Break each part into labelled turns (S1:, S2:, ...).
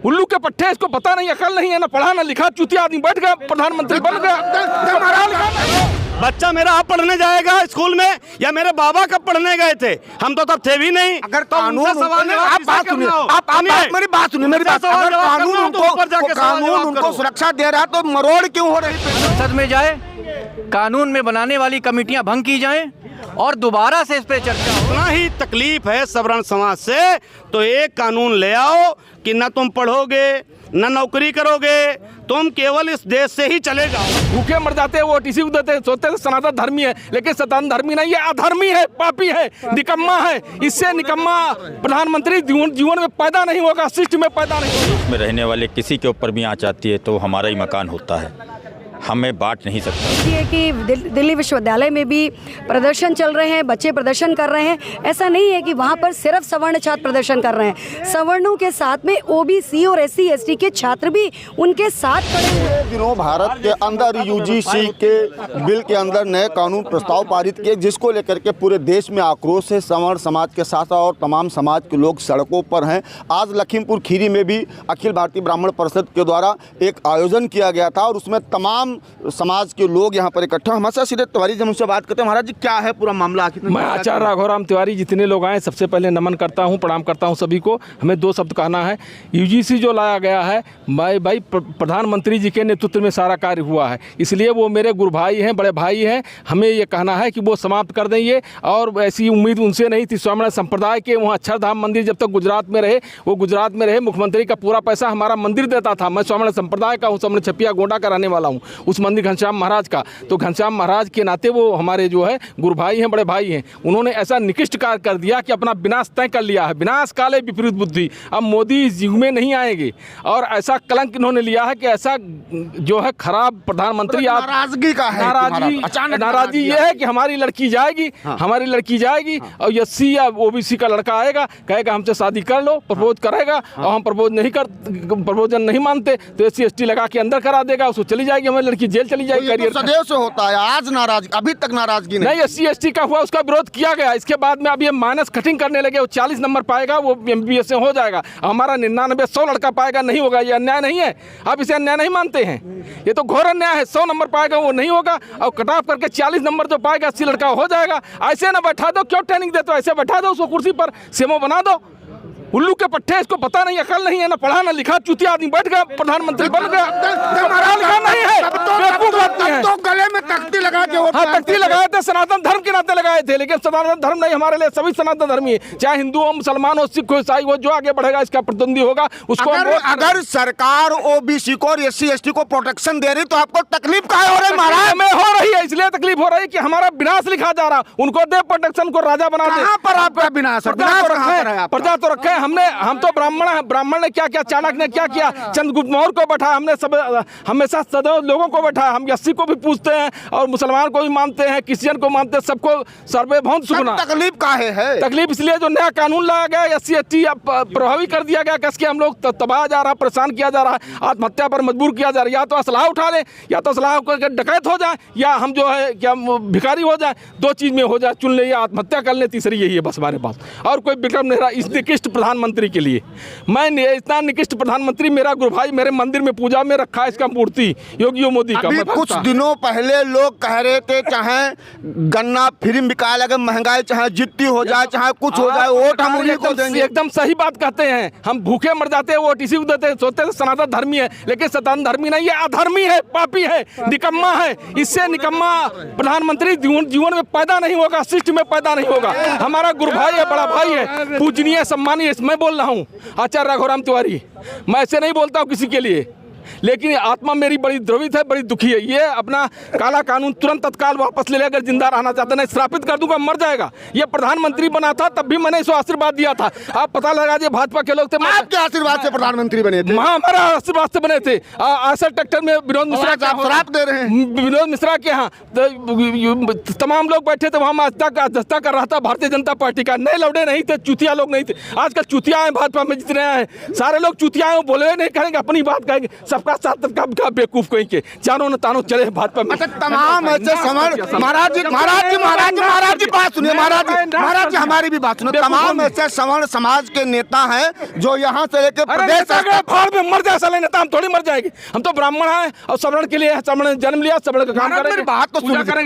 S1: उल्लू के पट्टे, इसको पता नहीं, अकल नहीं है, ना पढ़ा ना लिखा, चूतिया आदमी बैठ गया प्रधानमंत्री बन गया।
S2: बच्चा मेरा अब पढ़ने जाएगा स्कूल में या मेरे बाबा कब पढ़ने गए थे? हम तो तब थे भी नहीं।
S3: अगर कानून, आप बात सुनिए, आप मेरी बात सुनिए, मेरी बात। अगर कानून उनको सुरक्षा दे रहा है तो मरोड़ क्यों हो रही है?
S4: संसद में जाए, कानून में बनाने वाली कमेटियां भंग की जाएं और दोबारा से इस पे चर्चा हो।
S2: इतना ही तकलीफ है सवर्ण समाज से तो एक कानून ले आओ कि न तुम पढ़ोगे न नौकरी करोगे, तुम केवल इस देश से ही चले जाओ।
S1: भूखे मर जाते हैं, वो टीसी को देते हैं, सोचते हैं सनातन धर्मी है, लेकिन सनातन धर्मी नहीं है, अधर्मी है, पापी है, निकम्मा है। इससे निकम्मा प्रधानमंत्री जीवन में पैदा नहीं होगा, शिष्ट में पैदा नहीं होगा।
S5: में रहने वाले किसी के ऊपर भी आँच आती है तो हमारा ही मकान होता है, हमें बांट नहीं सकता।
S6: ये कि दिल्ली विश्वविद्यालय में भी प्रदर्शन चल रहे हैं, बच्चे प्रदर्शन कर रहे हैं। ऐसा नहीं है कि वहाँ पर सिर्फ सवर्ण छात्र प्रदर्शन कर रहे हैं, सवर्णों के साथ में ओबीसी और एससी एसटी के छात्र भी उनके साथ खड़े हैं।
S3: दिनों भारत के अंदर यूजीसी के बिल के अंदर नए कानून प्रस्ताव पारित किए, जिसको लेकर के पूरे देश में आक्रोश है। सवर्ण समाज के साथ और तमाम समाज के लोग सड़कों पर हैं। आज लखीमपुर खीरी में भी अखिल भारतीय ब्राह्मण परिषद के द्वारा एक आयोजन किया गया था और उसमें तमाम समाज के लोग यहाँ पर इकट्ठा। हमारे साथ सीधे तिवारी जी हमसे बात करते हैं। महाराज जी, क्या है पूरा मामला?
S1: मैं आचार्य राघवराम तिवारी, जितने लोग आए सबसे पहले नमन करता हूँ, प्रणाम करता हूँ सभी को। हमें दो शब्द कहना है। यूजीसी जो लाया गया है, भाई प्रधानमंत्री जी के नेतृत्व में सारा कार्य हुआ है, इसलिए वो मेरे गुरु भाई हैं, बड़े भाई हैं। हमें ये कहना है कि वो समाप्त कर देंगे और ऐसी उम्मीद उनसे नहीं थी। स्वामी संप्रदाय के वहाँ अक्षरधाम मंदिर जब तक गुजरात में रहे, वो गुजरात में रहे। मुख्यमंत्री का पूरा पैसा हमारा मंदिर देता था। मैं स्वामी संप्रदाय का हूँ, सामने छपिया गोंडा का रहने वाला हूँ, उस मंदिर घनश्याम महाराज का। तो घनश्याम महाराज के नाते वो हमारे जो है गुरु भाई हैं, बड़े भाई हैं। उन्होंने ऐसा निकृष्ट कार्य कर दिया कि अपना विनाश तय कर लिया है। विनाश काले विपरीत बुद्धि। अब मोदी इस युग में नहीं आएंगे और ऐसा कलंक इन्होंने लिया है कि ऐसा जो है खराब प्रधानमंत्री।
S3: नाराजगी का है,
S1: नाराजगी ये है कि हमारी लड़की जाएगी, हमारी लड़की जाएगी और एससी या ओबीसी का लड़का आएगा, कहेगा हमसे शादी कर लो, प्रपोज करेगा और हम प्रपोजन नहीं मानते तो एससी एसटी लगा के अंदर करा देगा, उसको चली जाएगी हमारी लड़की, जेल चली जाएगी।
S3: तो सदैव से होता है, आज नाराज, अभी तक नाराजगी
S1: नहीं। एससी एसटी का हुआ, उसका विरोध किया गया। इसके बाद में अब ये माइनस कटिंग करने लगे। वो 40 नंबर पाएगा, वो MBBS से हो जाएगा। हमारा 99-100 लड़का पाएगा, नहीं होगा। ये अन्याय नहीं है? आप इसे अन्याय नहीं मानते हैं? ये तो घोर अन्याय है। 100 नंबर पाएगा वो नहीं होगा और कट ऑफ करके 40 नंबर जो पाएगा 80 लड़का हो जाएगा। ऐसे ना बैठा दो, क्यों ट्रेनिंग देते हो? ऐसे बैठा दो उसको कुर्सी पर, सीएमओ बना दो। उल्लू के पट्टे, इसको पता नहीं, अकल नहीं है, ना पढ़ा ना लिखा, चूतिया आदमी बैठ गया प्रधानमंत्री बन गया। पढ़ा लिखा नहीं है,
S3: तो गले में तख्ती लगा के
S1: तख्ती लगाए थे, सनातन धर्म के नाते लगाए थे, लेकिन सनातन धर्म नहीं हमारे लिए। सभी सनातन धर्मी है, चाहे हिंदू हो, मुसलमान हो, सिख हो, ईसाई हो, जो आगे बढ़ेगा इसका प्रतिद्वंदी होगा उसको।
S3: अगर सरकार ओबीसी को और एससी एसटी को प्रोटेक्शन दे रही तो आपको तकलीफ काहे हो रही? महाराज
S1: हमें हो रही है, इसलिए तकलीफ हो रही है कि हमारा विनाश लिखा जा रहा। उनको दे प्रोटेक्शन को राजा बना दे।
S3: कहां पर आपका विनाश?
S1: प्रजा तो रखे हमने, हम तो ब्राह्मण है। ब्राह्मण ने क्या किया? चाणक्य ने क्या किया? चंद्रगुप्त मौर्य को बैठा, हमने सब हमेशा सदैव लोगों को बैठा। हम एससी को भी पूछते हैं और मुसलमान को भी मानते हैं, क्रिश्चियन को मानते हैं, सबको सर्वभौम सुना।
S3: तकलीफ काहे है?
S1: तकलीफ इसलिए जो नया कानून लाया गया, एससी एसटी प्रभावी कर दिया गया, कैसे हम लोग तबाह जा रहा, परेशान किया जा रहा है, आत्महत्या पर मजबूर किया जा रहा है। या तो असलाह उठा ले, या तो असलाह करके डकैत हो जाए, या हम जो है क्या भिखारी हो जाए। दो चीज में हो जाए, चुन ले, या आत्महत्या कर ले, तीसरी यही है बस हमारे पास। और कोई विकल्प नहीं रहा इस निकृष्ट प्रधानमंत्री के लिए। मैं इतना निकृष्ट प्रधानमंत्री, मेरा गुरु भाई मेरे मंदिर में पूजा में रखा है इसका मूर्ति, योगी मोदी का।
S3: अभी कुछ दिनों पहले लोग कह रहे थे चाहे गन्ना फ्री बिकाए लगे, महंगाई चाहे जितनी हो जाए, चाहे कुछ हो जाए, वोट हम उन्हीं को देंगे।
S1: एकदम सही बात कहते हैं। हम भूखे मर जाते हैं, वो टीसी को देते हैं, सोचते हैं सनातन धर्मी है, लेकिन सनातन धर्मी नहीं है, अधर्मी है, पापी है, निकम्मा है। इससे निकम्मा प्रधानमंत्री जीवन में पैदा नहीं होगा, शिष्ट में पैदा नहीं होगा। हमारा गुरु भाई है, बड़ा भाई है, पूजनीय सम्मानीय। मैं बोल रहा हूँ आचार्य राघवराम तिवारी, मैं ऐसे नहीं बोलता हूँ किसी के लिए, लेकिन आत्मा मेरी बड़ी द्रवित है, बड़ी दुखी है। ये अपना काला कानून तुरंत तत्काल वापस ले ले, अगर जिंदा रहना चाहता। नहीं, श्रापित कर दूंगा, मर जाएगा। ये प्रधानमंत्री बना था तब भी मैंने इसको आशीर्वाद दिया था। आप पता लगा दिए भाजपा के लोग थे,
S3: आपके आशीर्वाद से प्रधानमंत्री बने थे।
S1: हमारा आशीर्वाद से बने थे। आसर ट्रैक्टर में विनोद मिश्रा
S3: शराब दे रहे हैं,
S1: विनोद मिश्रा के यहाँ तमाम लोग बैठे थे, वहाँ दस्ता कर रहा था भारतीय जनता पार्टी का। नए लौटे नहीं थे, चूतिया लोग नहीं थे। आजकल चूतिया है भाजपा में, जितने हैं सारे लोग चूतिया हैं। बोले नहीं करेंगे, अपनी बात कहेंगे। सबका साथ सबका बेवकूफ कहीं के चारों न तानों चले भाजपा में।
S3: अच्छा, तमाम ऐसे सवर्ण महाराज जी बात सुनिए, महाराज जी हमारी भी बात सुनिए। तमाम ऐसे सवर्ण समाज के नेता हैं जो यहाँ से लेकर प्रदेश
S1: फाड़ में मर जाए साले नेता, हम थोड़ी मर जाएंगे। हम तो ब्राह्मण हैं और सवर्ण के लिए सवर्ण जन्म लिया, सवर्ण का काम करेंगे।
S3: बात तो सुन लीजिए,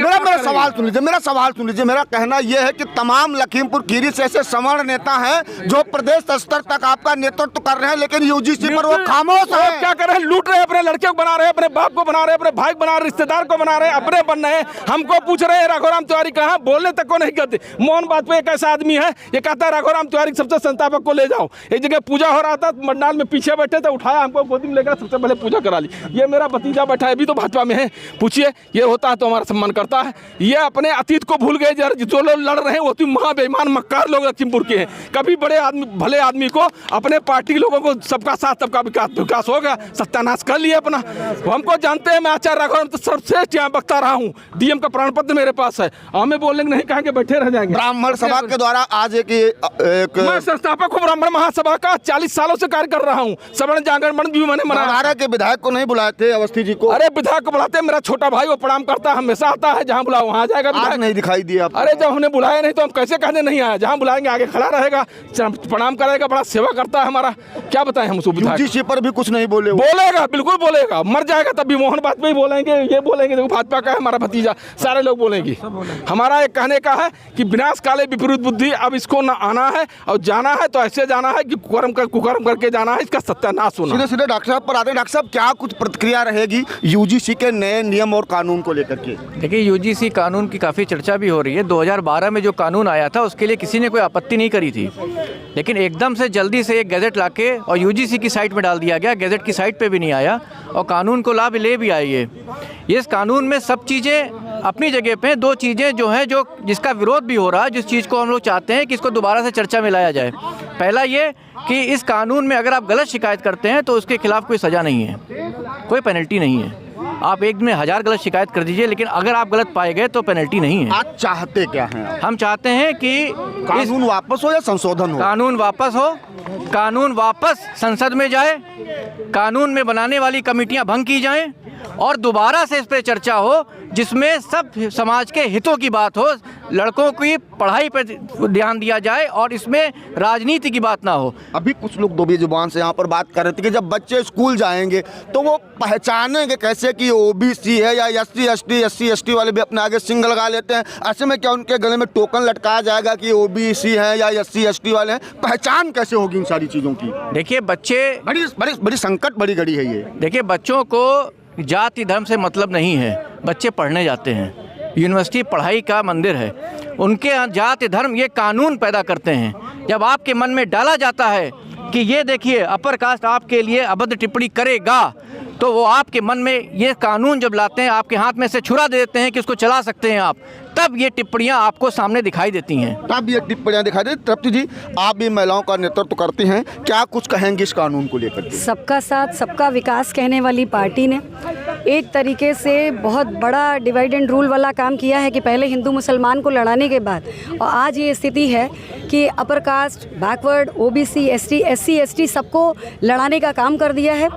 S3: मेरा सवाल सुन लीजिए। मेरा कहना यह है कि तमाम लखीमपुर खीरी से ऐसे सवर्ण नेता हैं जो प्रदेश स्तर तक आपका नेतृत्व कर रहे हैं, लेकिन यूजीसी पर वो खामोश है।
S1: क्या कर रहे हैं? लूट रहे हैं, अपने लड़के को बना रहे हैं, अपने बाप को बना रहे हैं, अपने भाई को बना रहे हैं, रिश्तेदार को बना रहे हैं, अपने बन रहे हैं। हमको पूछ रहे हैं राघोराम तिवारी कहाँ, बोलने तक को नहीं करते। मोहन वाजपेयी एक ऐसा आदमी है, ये कहता है राघोराम तिवारी सबसे संस्थापक को ले जाओ। एक जगह पूजा हो रहा था, मंडाल में पीछे बैठे थे, उठाया, हमको गोदी में लेकर सबसे पहले पूजा करा ली। ये मेरा भतीजा बैठा है, अभी तो भाजपा में है, पूछिए ये होता है तो हमारा सम्मान करता है। ये अपने अतीत को भूल गए। जो लोग लड़ रहे हैं वो तो महाबेईमान मक्कार लोग लखीमपुर के हैं। कभी बड़े आदमी भले आदमी को अपने पार्टी लोगों को सबका साथ सबका विकास होगा, सत्यानाश कर लिया अपना। हमको जानते हैं, मैं आचार्य राघोराम तो सर्वश्रेष्ठ यहाँ वक्ता रहा हूँ, डीएम का प्रमाण पत्र मेरे पास है। हमें बोलने नहीं कहेंगे, बैठे रह जाएंगे।
S3: ब्राह्मण सभा के द्वारा आज एक
S1: मैं संस्थापक हूँ ब्राह्मण महासभा का, 40 सालों से कार्य कर रहा हूँ। सवर्ण जागरण भी मैंने मनाया।
S3: के विधायक को नहीं बुलाए थे अवस्थी जी को?
S1: अरे विधायक को बुलाते, मेरा छोटा भाई वो प्रणाम करता है, हमेशा आता है, जहाँ बुलाओ वहाँ जाएगा।
S3: आज नहीं दिखाई दिया।
S1: अरे जब हमने बुलाया नहीं तो हम कैसे कहने नहीं आया? जहाँ बुलाएंगे आगे खड़ा रहेगा, प्रणाम करेगा, बड़ा सेवा करता है हमारा। क्या बताएं हम उसको?
S3: यूजीसी पर भी कुछ नहीं
S1: बोलेगा, बिल्कुल बोलेगा। मर जाएगा तब भी मोहन वाजपेयी बोलेंगे, ये बोलेंगे, देखो भाजपा का है हमारा भतीजा, सारे लोग बोलेंगे। हमारा एक कहने का है कि विनाश काले विपरीत बुद्धि, अब इसको न आना है और जाना है तो ऐसे जाना है कि कुकर्म करके जाना है, इसका सत्यानाश होना।
S3: सीधे सीधे डॉक्टर साहब पर आते हैं। डॉक्टर साहब, क्या कुछ प्रतिक्रिया रहेगी यूजीसी के नए नियम और कानून को लेकर के?
S4: देखिए, यूजीसी कानून की काफ़ी चर्चा भी हो रही है। 2012 में जो कानून आया था उसके लिए किसी ने कोई आपत्ति नहीं करी थी, लेकिन एकदम से जल्दी से एक गैजेट लाके और यूजीसी की साइट में डाल दिया गया। गैजेट की साइट पे भी नहीं आया और कानून को लाभ ले भी आई है। इस कानून में सब चीज़ें अपनी जगह पे, दो चीज़ें जो हैं, जो जिसका विरोध भी हो रहा है, जिस चीज़ को हम लोग चाहते हैं कि इसको दोबारा से चर्चा में लाया जाए। पहला ये कि इस कानून में अगर आप गलत शिकायत करते हैं तो उसके खिलाफ कोई सज़ा नहीं है, कोई पेनल्टी नहीं है। आप एक में 1000 गलत शिकायत कर दीजिए, लेकिन अगर आप गलत पाए गए तो पेनल्टी नहीं है।
S3: आप चाहते क्या हैं?
S4: हम चाहते हैं कि
S3: कानून वापस हो या संशोधन हो?
S4: कानून वापस हो, कानून वापस संसद में जाए, कानून में बनाने वाली कमेटियां भंग की जाएं और दोबारा से इस पर चर्चा हो जिसमें सब समाज के हितों की बात हो, लड़कों की पढ़ाई पर ध्यान दिया जाए और इसमें राजनीति की बात ना हो।
S3: अभी कुछ लोग दो भी जुबान से यहाँ पर बात कर रहे थे कि जब बच्चे स्कूल जाएंगे तो वो पहचानेंगे कैसे कि ओबीसी है या एससी एसटी वाले भी अपने आगे सिंग लगा लेते हैं। ऐसे में क्या उनके गले में टोकन लटकाया जाएगा कि ओबीसी है या एससी एसटी वाले हैं? पहचान कैसे होगी इन सारी चीज़ों की?
S4: देखिए, बच्चे
S3: बड़ी संकट बड़ी घड़ी है ये।
S4: देखिए, बच्चों को जाति धर्म से मतलब नहीं है, बच्चे पढ़ने जाते हैं। यूनिवर्सिटी पढ़ाई का मंदिर है, उनके यहाँ जाति धर्म ये कानून पैदा करते हैं। जब आपके मन में डाला जाता है कि ये देखिए अपर कास्ट आपके लिए अभद्र टिप्पणी करेगा, तो वो आपके मन में ये कानून जब लाते हैं, आपके हाथ में से छुरा दे देते हैं कि इसको चला सकते हैं आप, तब ये टिप्पणियां आपको सामने दिखाई देती हैं।
S3: तब ये टिप्पणियां दिखाई देती। तृप्ति जी, आप भी महिलाओं का नेतृत्व करती हैं, क्या कुछ कहेंगे इस कानून को लेकर?
S6: सबका साथ सबका विकास कहने वाली पार्टी ने एक तरीके से बहुत बड़ा डिवाइड एंड रूल वाला काम किया है कि पहले हिंदू मुसलमान को लड़ाने के बाद, और आज ये स्थिति है कि upper caste, backward, OBC, SC ST सबको लड़ाने का काम कर दिया है।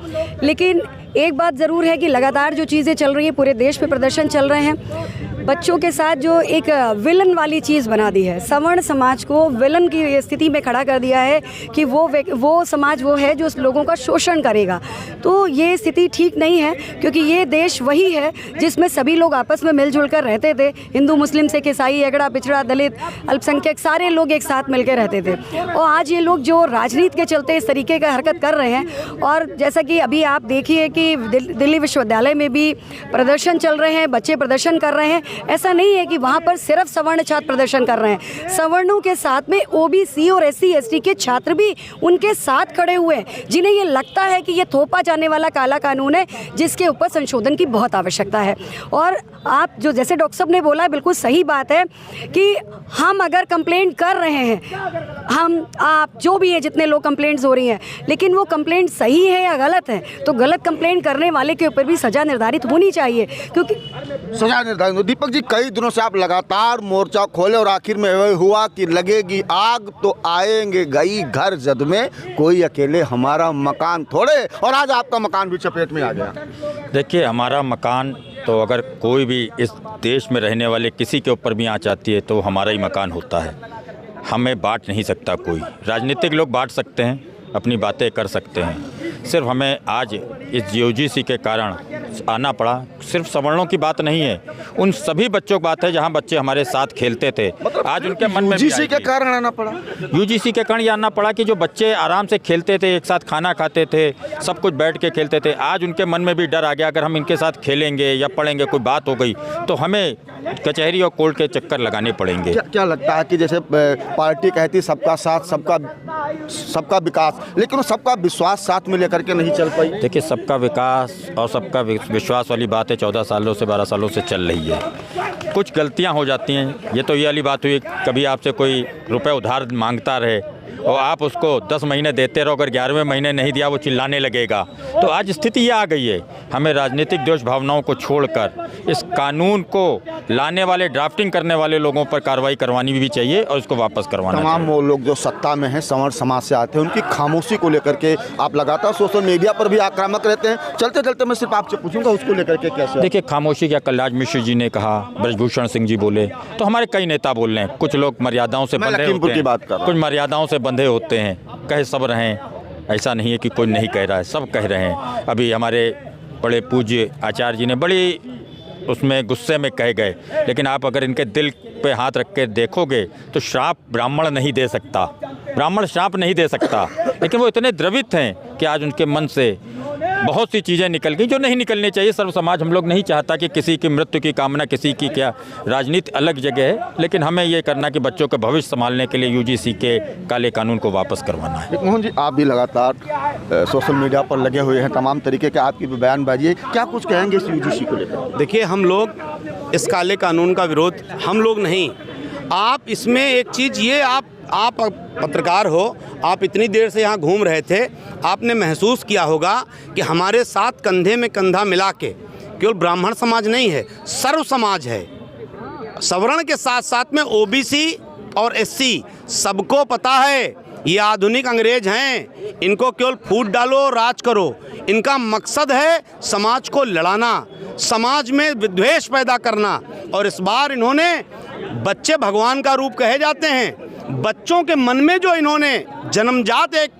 S6: लेकिन एक बात ज़रूर है कि लगातार जो चीज़ें चल रही हैं, पूरे देश में प्रदर्शन चल रहे हैं, बच्चों के साथ जो एक विलन वाली चीज़ बना दी है, सवर्ण समाज को विलन की स्थिति में खड़ा कर दिया है कि वो समाज वो है जो लोगों का शोषण करेगा। तो ये स्थिति ठीक नहीं है, क्योंकि ये देश वही है जिसमें सभी लोग आपस में मिलजुल कर रहते थे। हिंदू, मुस्लिम, सिख, ईसाई, अगड़ा, पिछड़ा, दलित, अल्पसंख्यक, सारे लोग एक साथ मिलकर रहते थे। और आज ये लोग जो राजनीति के चलते इस तरीके का हरकत कर रहे हैं, और जैसा कि अभी आप देखिए कि दिल्ली विश्वविद्यालय में भी प्रदर्शन चल रहे हैं, बच्चे प्रदर्शन कर रहे हैं। ऐसा नहीं है कि वहाँ पर सिर्फ सवर्ण छात्र प्रदर्शन कर रहे हैं, सवर्णों के साथ में ओबीसी और एससी एसटी के छात्र भी उनके साथ खड़े हुए हैं, जिन्हें ये लगता है कि ये थोपा जाने वाला काला कानून है जिसके ऊपर संशोधन की बहुत आवश्यकता है। और आप जो जैसे डॉक्टर साहब ने बोला है, बिल्कुल सही बात है कि हम अगर कंप्लेंट कर रहे हैं, हम आप जो भी है, जितने लोग कंप्लेंट्स हो रही हैं, लेकिन वो कंप्लेंट सही है या गलत है, तो गलत कंप्लेंट करने वाले के ऊपर भी सज़ा निर्धारित होनी चाहिए, क्योंकि
S3: सजा निर्धारित। दीपक दीपक जी, कई दिनों से आप लगातार मोर्चा खोले और आखिर में वही हुआ कि लगेगी आग तो आएंगे गई घर जद में, कोई अकेले हमारा मकान थोड़े, और आज आपका मकान भी चपेट में आ गया।
S5: देखिए, हमारा मकान तो अगर कोई भी इस देश में रहने वाले किसी के ऊपर भी आँच आती है तो हमारा ही मकान होता है। हमें बांट नहीं सकता कोई। राजनीतिक लोग बांट सकते हैं, अपनी बातें कर सकते हैं, सिर्फ हमें आज इस यूजीसी के कारण आना पड़ा। सिर्फ सवर्णों की बात नहीं है, उन सभी बच्चों की बात है जहां बच्चे हमारे साथ खेलते थे। आज उनके मन में
S3: यूजीसी के कारण आना पड़ा।
S5: यूजीसी के कारण ये आना पड़ा कि जो बच्चे आराम से खेलते थे, एक साथ खाना खाते थे, सब कुछ बैठ के खेलते थे, आज उनके मन में भी डर आ गया अगर हम इनके साथ खेलेंगे या पढ़ेंगे, कोई बात हो गई तो हमें कचहरी और कोर्ट के चक्कर लगाने पड़ेंगे।
S3: क्या लगता है कि जैसे पार्टी कहती सबका साथ सबका विकास, लेकिन सबका विश्वास साथ में लेकर के नहीं चल पाई।
S5: देखिए, सबका विकास और सबका विश्वास वाली बातें 14 सालों से 12 सालों से चल रही है। कुछ गलतियां हो जाती हैं। ये तो ये वाली बात हुई, कभी आपसे कोई रुपए उधार मांगता रहे और आप उसको 10 महीने देते रहो, अगर 11वें महीने नहीं दिया वो चिल्लाने लगेगा। तो आज स्थिति ये आ गई है। हमें राजनीतिक द्वेष भावनाओं को छोड़कर इस कानून को लाने वाले, ड्राफ्टिंग करने वाले लोगों पर कार्रवाई करवानी भी चाहिए और इसको वापस करवाना चाहिए।
S3: तमाम वो लोग जो सत्ता में हैं, सवर्ण समाज से आते हैं, उनकी खामोशी को लेकर के आप लगातार सोशल मीडिया पर भी आक्रामक रहते हैं। चलते चलते मैं सिर्फ आपसे पूछूंगा उसको लेकर के कैसे।
S5: देखिए, खामोशी क्या, कलराज मिश्र जी ने कहा, ब्रजभूषण सिंह जी बोले, तो हमारे कई नेता बोल रहे हैं। कुछ लोग मर्यादाओं से बंधे होते हैं, कुछ मर्यादाओं से बंधे होते हैं, कहे सब रहें। ऐसा नहीं है कि कोई नहीं कह रहा है, सब कह रहे हैं। अभी हमारे बड़े पूज्य आचार्य जी ने बड़ी उसमें गुस्से में कह गए, लेकिन आप अगर इनके दिल पे हाथ रख के देखोगे तो श्राप ब्राह्मण नहीं दे सकता, ब्राह्मण श्राप नहीं दे सकता। लेकिन वो इतने द्रवित हैं कि आज उनके मन से बहुत सी चीज़ें निकल गई जो नहीं निकलनी चाहिए। सर्व समाज हम लोग नहीं चाहता कि किसी की मृत्यु की कामना, किसी की क्या, राजनीति अलग जगह है, लेकिन हमें ये करना कि बच्चों का भविष्य संभालने के लिए यूजीसी के काले कानून को वापस करवाना है।
S3: मोहन जी, आप भी लगातार सोशल मीडिया पर लगे हुए हैं, तमाम तरीके के आपकी बयानबाजी है, क्या कुछ कहेंगे इस यूजीसी को लेकर?
S2: देखिए, हम लोग इस काले कानून का विरोध हम लोग नहीं, आप इसमें एक चीज़ ये, आप पत्रकार हो, आप इतनी देर से यहाँ घूम रहे थे, आपने महसूस किया होगा कि हमारे साथ कंधे में कंधा मिला के, केवल ब्राह्मण समाज नहीं है, सर्व समाज है। सवर्ण के साथ साथ में ओबीसी और एससी, सबको पता है ये आधुनिक अंग्रेज हैं, इनको केवल फूट डालो, राज करो। इनका मकसद है समाज को लड़ाना, समाज में विद्वेष पैदा करना। और इस बार इन्होंने, बच्चे भगवान का रूप कहे जाते हैं, बच्चों के मन में जो इन्होंने जन्मजात एक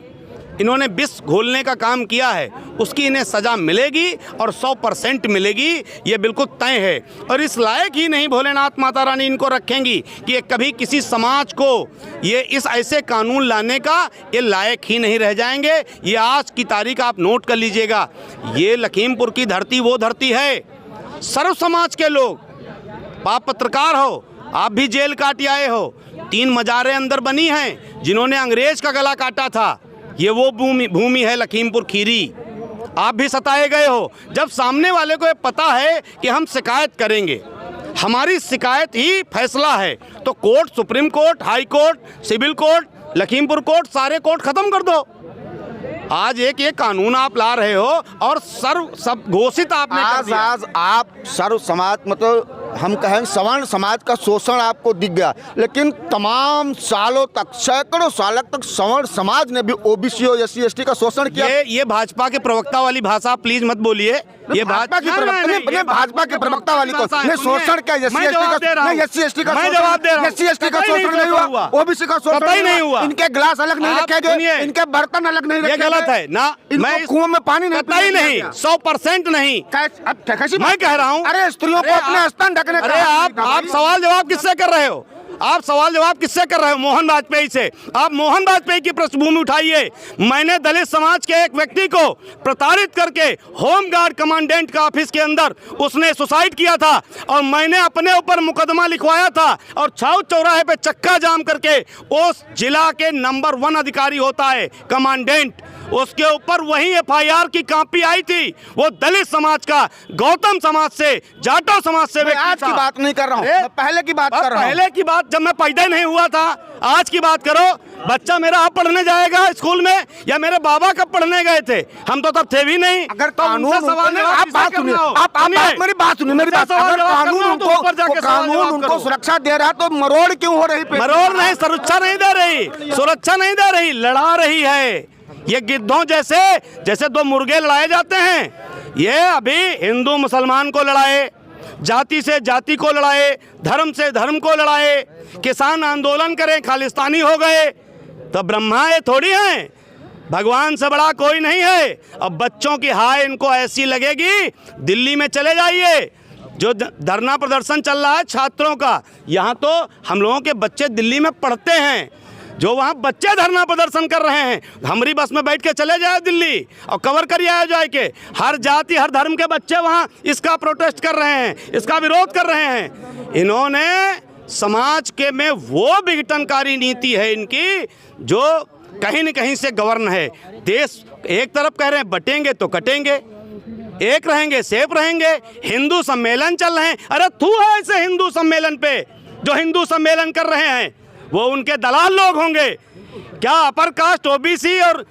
S2: इन्होंने विष घोलने का काम किया है, उसकी इन्हें सज़ा मिलेगी और 100% मिलेगी, ये बिल्कुल तय है। और इस लायक ही नहीं भोलेनाथ माता रानी इनको रखेंगी कि ये कभी किसी समाज को ये इस ऐसे कानून लाने का ये लायक ही नहीं रह जाएंगे। ये आज की तारीख आप नोट कर लीजिएगा, ये लखीमपुर की धरती वो धरती है, सर्व समाज के लोग, आप पत्रकार हो, आप भी जेल काट आए हो, 3 मज़ारें अंदर बनी हैं जिन्होंने अंग्रेज का गला काटा था, ये वो भूमि है लखीमपुर खीरी। आप भी सताए गए हो। जब सामने वाले को ये पता है कि हम शिकायत करेंगे, हमारी शिकायत ही फैसला है, तो court, supreme court, high court, civil court, Lakhimpur court, सारे कोर्ट खत्म कर दो। आज एक ये कानून आप ला रहे हो और सब घोषित आपने कर दिया।
S3: आज आप सर्व समाज, मतलब हम कहें सवर्ण समाज का शोषण आपको दिख गया, लेकिन तमाम सालों तक, सैकड़ों सालों तक सवर्ण समाज ने भी ओबीसी और एससी एसटी का शोषण किया।
S2: ये भाजपा के प्रवक्ता वाली भाषा प्लीज मत बोलिए। ये
S3: भाजपा की प्रवक्ता, भाजपा के प्रवक्ता वाली को शोषण क्या, एससी एसटी का शोषण नहीं हुआ, ओबीसी का शोषण नहीं हुआ, इनके गिलास अलग नहीं रखे गए, इनके बर्तन अलग नहीं रखे गए।
S2: ये गलत है ना, मैं
S3: कुआं में पानी नहीं,
S2: 100% नहीं मैं कह रहा हूँ।
S3: अरे स्त्रियों को अपने स्तन ढकने,
S2: अरे आप सवाल जवाब किससे कर रहे हो? आप सवाल जवाब किससे कर रहे हो? मोहन वाजपेयी से। आप मोहन वाजपेयी की पृष्ठभूमि उठाइए। मैंने दलित समाज के एक व्यक्ति को प्रताड़ित करके होम गार्ड कमांडेंट का ऑफिस के अंदर उसने सुसाइड किया था और मैंने अपने ऊपर मुकदमा लिखवाया था और छाऊ चौराहे पे चक्का जाम करके, उस जिला के नंबर 1 अधिकारी होता है कमांडेंट, उसके ऊपर वही FIR की कॉपी आई थी। वो दलित समाज का, गौतम समाज से, जाटो समाज से।
S3: मैं आज की बात नहीं कर रहा हूँ, मैं पहले की बात कर रहा हूँ।
S2: पहले की बात जब मैं पैदा ही नहीं हुआ था। आज की बात करो, बच्चा मेरा अब पढ़ने जाएगा स्कूल में, या मेरे बाबा कब पढ़ने गए थे? हम तो तब थे भी नहीं।
S3: अगर
S2: तो
S3: कानून,
S2: आप बात सुनिए,
S3: मेरी बात सुनिए, मेरी बात। अगर कानून उनको सुरक्षा दे रहा है तो मरोड़ क्यों हो रही?
S2: मरोड़ नहीं, सुरक्षा नहीं दे रही, सुरक्षा नहीं दे रही, लड़ा रही है। ये गिद्धों जैसे दो मुर्गे लड़ाए जाते हैं, ये अभी हिंदू मुसलमान को लड़ाए, जाति से जाति को लड़ाए, धर्म से धर्म को लड़ाए, किसान आंदोलन करें, खालिस्तानी हो गए। तो ब्रह्मा ये थोड़ी हैं, भगवान से बड़ा कोई नहीं है। अब बच्चों की हाय इनको ऐसी लगेगी, दिल्ली में चले जाइए, जो धरना प्रदर्शन चल रहा है छात्रों का, यहाँ तो हम लोगों के बच्चे दिल्ली में पढ़ते हैं, जो वहाँ बच्चे धरना प्रदर्शन कर रहे हैं। हमारी बस में बैठ के चले जाए दिल्ली और कवर करिए आ जाए के, हर जाति हर धर्म के बच्चे वहाँ इसका प्रोटेस्ट कर रहे हैं, इसका विरोध कर रहे हैं। इन्होंने समाज के में वो विघटनकारी नीति है इनकी, जो कहीं न कहीं से गवर्न है। देश एक तरफ कह रहे हैं बटेंगे तो कटेंगे, एक रहेंगे सेफ रहेंगे। हिंदू सम्मेलन चल रहे हैं, अरे थू है ऐसे हिंदू सम्मेलन पे। जो हिंदू सम्मेलन कर रहे हैं वो उनके दलाल लोग होंगे क्या? अपर कास्ट OBC और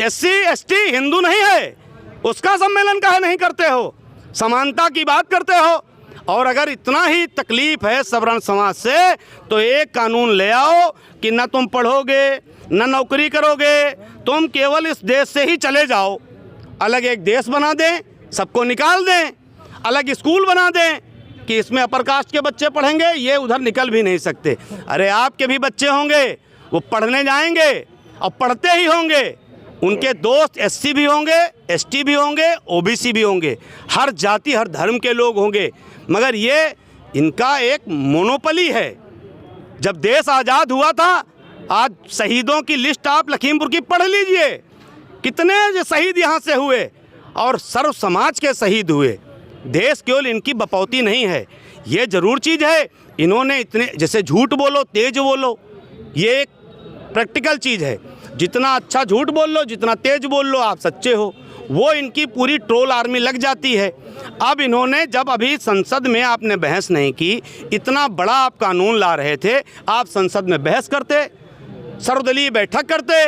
S2: SC ST हिंदू नहीं है? उसका सम्मेलन काहे नहीं करते हो? समानता की बात करते हो। और अगर इतना ही तकलीफ है सवर्ण समाज से, तो एक कानून ले आओ कि न तुम पढ़ोगे न नौकरी करोगे, तुम केवल इस देश से ही चले जाओ। अलग एक देश बना दें, सबको निकाल दें, अलग स्कूल बना दें कि इसमें अपर कास्ट के बच्चे पढ़ेंगे, ये उधर निकल भी नहीं सकते। अरे आपके भी बच्चे होंगे, वो पढ़ने जाएंगे और पढ़ते ही होंगे, उनके दोस्त SC भी होंगे, ST भी होंगे, OBC भी होंगे, हर जाति हर धर्म के लोग होंगे। मगर ये इनका एक मोनोपली है। जब देश आज़ाद हुआ था, आज शहीदों की लिस्ट आप लखीमपुर की पढ़ लीजिए, कितने शहीद यहाँ से हुए और सर्व समाज के शहीद हुए। देश केवल इनकी बपौती नहीं है, ये ज़रूर चीज़ है। इन्होंने इतने, जैसे झूठ बोलो तेज बोलो, ये एक प्रैक्टिकल चीज़ है। जितना अच्छा झूठ बोल लो, जितना तेज बोल लो, आप सच्चे हो, वो इनकी पूरी ट्रोल आर्मी लग जाती है। अब इन्होंने, जब अभी संसद में आपने बहस नहीं की, इतना बड़ा आप कानून ला रहे थे, आप संसद में बहस करते, सर्वदलीय बैठक करते।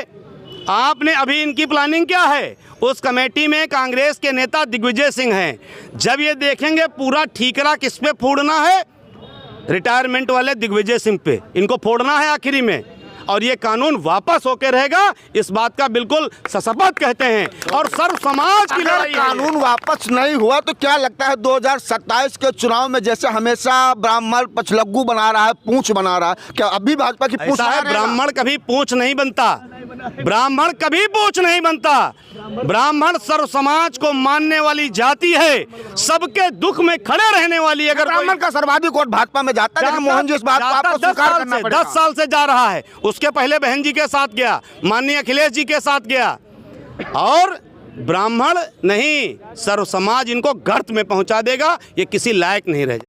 S2: आपने अभी इनकी प्लानिंग क्या है? उस कमेटी में कांग्रेस के नेता दिग्विजय सिंह हैं। जब ये देखेंगे पूरा ठीकरा किस पे फोड़ना है, रिटायरमेंट वाले दिग्विजय सिंह पे इनको फोड़ना है आखिरी में, और ये कानून वापस होके रहेगा, इस बात का बिल्कुल सशपथ कहते हैं। और सर्व समाज की लड़ाई है।
S3: कानून वापस नहीं हुआ तो क्या लगता है 2027 के चुनाव में, जैसे हमेशा ब्राह्मण पछलग्गू बना रहा है, पूंछ बना रहा है, क्या अभी भाजपा की पूंछ?
S2: ब्राह्मण कभी पूंछ नहीं बनता, ब्राह्मण कभी पूंछ नहीं बनता। ब्राह्मण सर्व समाज को मानने वाली जाति है, सबके दुख में खड़े रहने वाली। अगर
S3: ब्राह्मण का सर्वाधिक वोट भाजपा में जाता है, लेकिन मोहन जी इस बात को आपको स्वीकार करना पड़ेगा।
S2: 10 साल से जा रहा है। उसके पहले बहन जी के साथ गया, माननीय अखिलेश जी के साथ गया, और ब्राह्मण नहीं, सर्व समाज इनको गर्त में पहुंचा देगा, ये किसी लायक नहीं रह